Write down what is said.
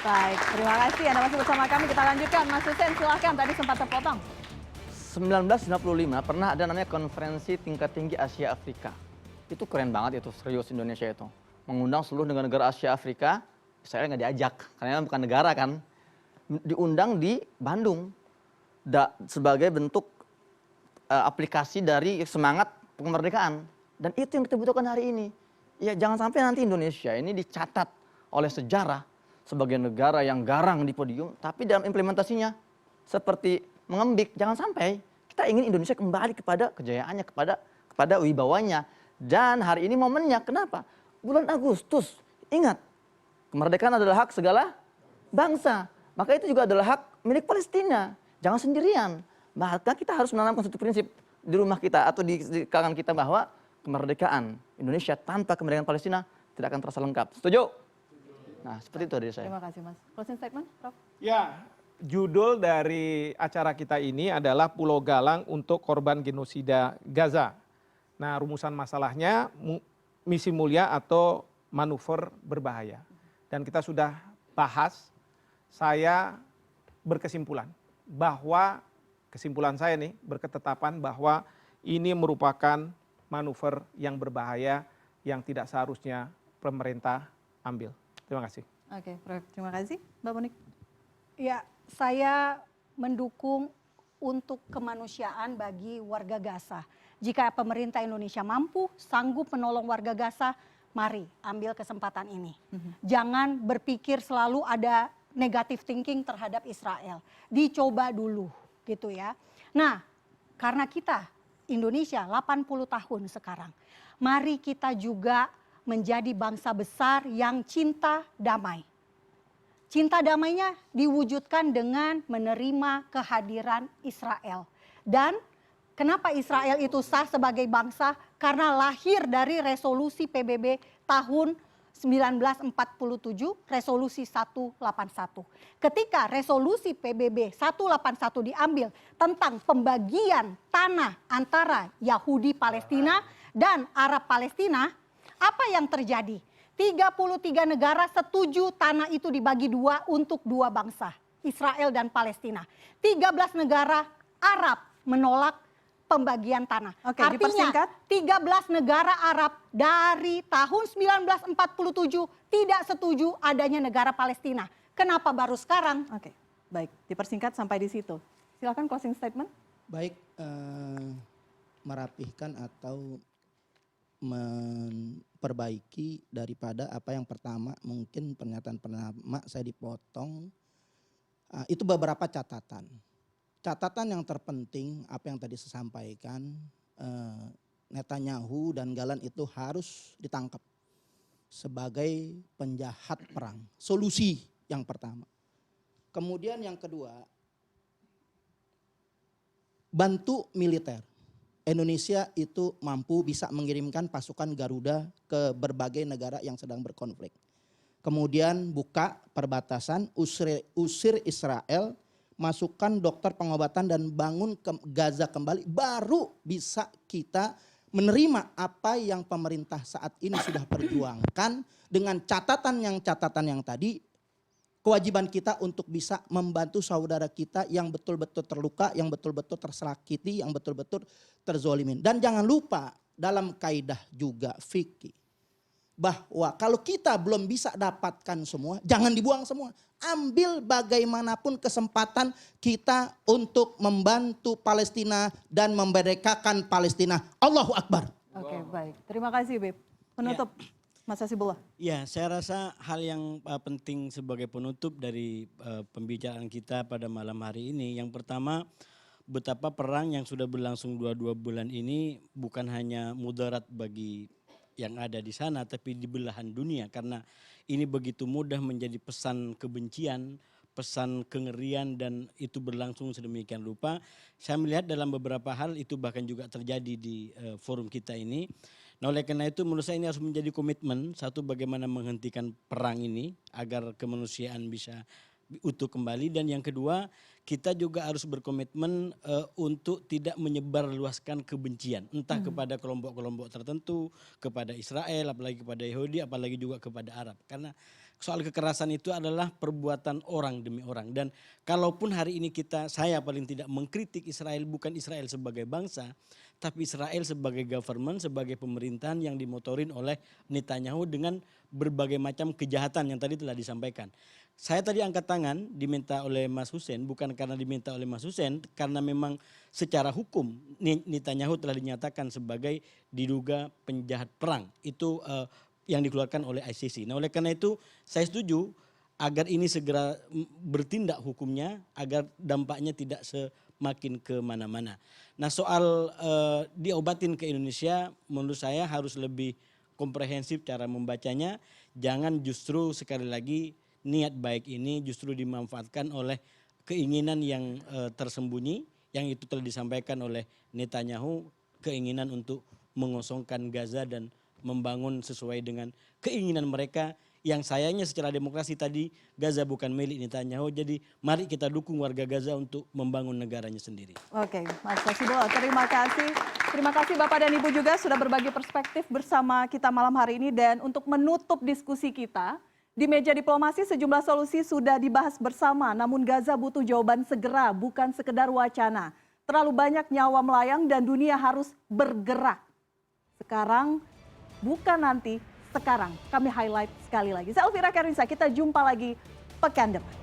Baik, terima kasih Anda masih bersama kami. Kita lanjutkan, Mas Hussein silahkan, tadi sempat terpotong. 1995 pernah ada namanya konferensi tingkat tinggi Asia Afrika. Itu keren banget itu, serius Indonesia itu. Mengundang seluruh negara-negara Asia Afrika, saya nggak diajak, karena bukan negara kan. Diundang di Bandung sebagai bentuk aplikasi dari semangat kemerdekaan. Dan itu yang kita butuhkan hari ini. Ya jangan sampai nanti Indonesia ini dicatat oleh sejarah sebagai negara yang garang di podium, tapi dalam implementasinya seperti mengembik. Jangan sampai kita ingin Indonesia kembali kepada kejayaannya, kepada wibawanya. Dan hari ini momennya, kenapa? Bulan Agustus, ingat, kemerdekaan adalah hak segala bangsa. Maka itu juga adalah hak milik Palestina. Jangan sendirian. Maka kita harus menanamkan satu prinsip di rumah kita atau di kalangan kita bahwa kemerdekaan Indonesia tanpa kemerdekaan Palestina tidak akan terasa lengkap. Setuju? Nah, seperti itu dari saya. Terima kasih, Mas. Closing statement, Prof. Ya, judul dari acara kita ini adalah Pulau Galang untuk Korban Genosida Gaza. Nah, rumusan masalahnya misi mulia atau manuver berbahaya. Dan kita sudah bahas, saya berkesimpulan bahwa, kesimpulan saya nih, berketetapan bahwa ini merupakan manuver yang berbahaya yang tidak seharusnya pemerintah ambil. Terima kasih. Oke, Prof. Terima kasih. Mbak Monik. Ya, saya mendukung untuk kemanusiaan bagi warga Gaza. Jika pemerintah Indonesia mampu, sanggup menolong warga Gaza, mari ambil kesempatan ini. Jangan berpikir selalu ada negative thinking terhadap Israel. Dicoba dulu gitu ya. Nah, karena kita Indonesia 80 tahun sekarang, mari kita juga menjadi bangsa besar yang cinta damai. Cinta damainya diwujudkan dengan menerima kehadiran Israel. Dan kenapa Israel itu sah sebagai bangsa? Karena lahir dari resolusi PBB tahun 1947, resolusi 181. Ketika resolusi PBB 181 diambil tentang pembagian tanah antara Yahudi Palestina dan Arab Palestina, apa yang terjadi? 33 negara setuju tanah itu dibagi dua untuk dua bangsa, Israel dan Palestina. 13 negara Arab menolak pembagian tanah. Oke, artinya dipersingkat. 13 negara Arab dari tahun 1947 tidak setuju adanya negara Palestina. Kenapa baru sekarang? Oke, baik. Dipersingkat sampai di situ. Silakan closing statement. Baik, merapihkan atau memperbaiki daripada apa yang pertama, mungkin pernyataan pertama saya dipotong. Itu beberapa catatan. Catatan yang terpenting apa yang tadi saya sampaikan, Netanyahu dan Galan itu harus ditangkap sebagai penjahat perang. Solusi yang pertama. Kemudian yang kedua, bantu militer. Indonesia itu mampu bisa mengirimkan pasukan Garuda ke berbagai negara yang sedang berkonflik. Kemudian buka perbatasan, usir Israel, masukkan dokter pengobatan dan bangun Gaza kembali, baru bisa kita menerima apa yang pemerintah saat ini sudah perjuangkan dengan catatan yang tadi. Kewajiban kita untuk bisa membantu saudara kita yang betul-betul terluka, yang betul-betul tersakiti, yang betul-betul terzolimin. Dan jangan lupa dalam kaidah juga fikih bahwa kalau kita belum bisa dapatkan semua, jangan dibuang semua. Ambil bagaimanapun kesempatan kita untuk membantu Palestina dan memerdekakan Palestina. Allahu Akbar. Oke, baik. Terima kasih, Beb. Penutup. Mas Hasibullah. Ya, saya rasa hal yang penting sebagai penutup dari pembicaraan kita pada malam hari ini. Yang pertama, betapa perang yang sudah berlangsung 22 bulan ini bukan hanya mudarat bagi yang ada di sana, tapi di belahan dunia. Karena ini begitu mudah menjadi pesan kebencian, pesan kengerian, dan itu berlangsung sedemikian rupa. Saya melihat dalam beberapa hal itu bahkan juga terjadi di forum kita ini. Nah, oleh karena itu menurut saya ini harus menjadi komitmen, satu bagaimana menghentikan perang ini agar kemanusiaan bisa utuh kembali, dan yang kedua kita juga harus berkomitmen untuk tidak menyebarluaskan kebencian, entah kepada kelompok-kelompok tertentu, kepada Israel, apalagi kepada Yahudi, apalagi juga kepada Arab. Karena soal kekerasan itu adalah perbuatan orang demi orang. Dan kalaupun hari ini saya paling tidak mengkritik Israel, bukan Israel sebagai bangsa, tapi Israel sebagai government, sebagai pemerintahan yang dimotorin oleh Netanyahu dengan berbagai macam kejahatan yang tadi telah disampaikan. Saya tadi angkat tangan diminta oleh Mas Hussein, bukan karena diminta oleh Mas Hussein, karena memang secara hukum Netanyahu telah dinyatakan sebagai diduga penjahat perang. Itu yang dikeluarkan oleh ICC. Nah oleh karena itu saya setuju agar ini segera bertindak hukumnya agar dampaknya tidak semakin kemana-mana. Nah soal diobatin ke Indonesia menurut saya harus lebih komprehensif cara membacanya. Jangan justru sekali lagi niat baik ini justru dimanfaatkan oleh keinginan yang tersembunyi yang itu telah disampaikan oleh Netanyahu, keinginan untuk mengosongkan Gaza dan membangun sesuai dengan keinginan mereka yang sayangnya secara demokrasi tadi Gaza bukan milik Netanyahu. Jadi mari kita dukung warga Gaza untuk membangun negaranya sendiri. Oke, Mas Hasibulla, terima kasih. Terima kasih Bapak dan Ibu juga sudah berbagi perspektif bersama kita malam hari ini. Dan untuk menutup diskusi kita, di meja diplomasi sejumlah solusi sudah dibahas bersama. Namun Gaza butuh jawaban segera, bukan sekedar wacana. Terlalu banyak nyawa melayang dan dunia harus bergerak. Sekarang bukan nanti, sekarang. Kami highlight sekali lagi. Saya Elvira Karinsa, kita jumpa lagi pekan depan.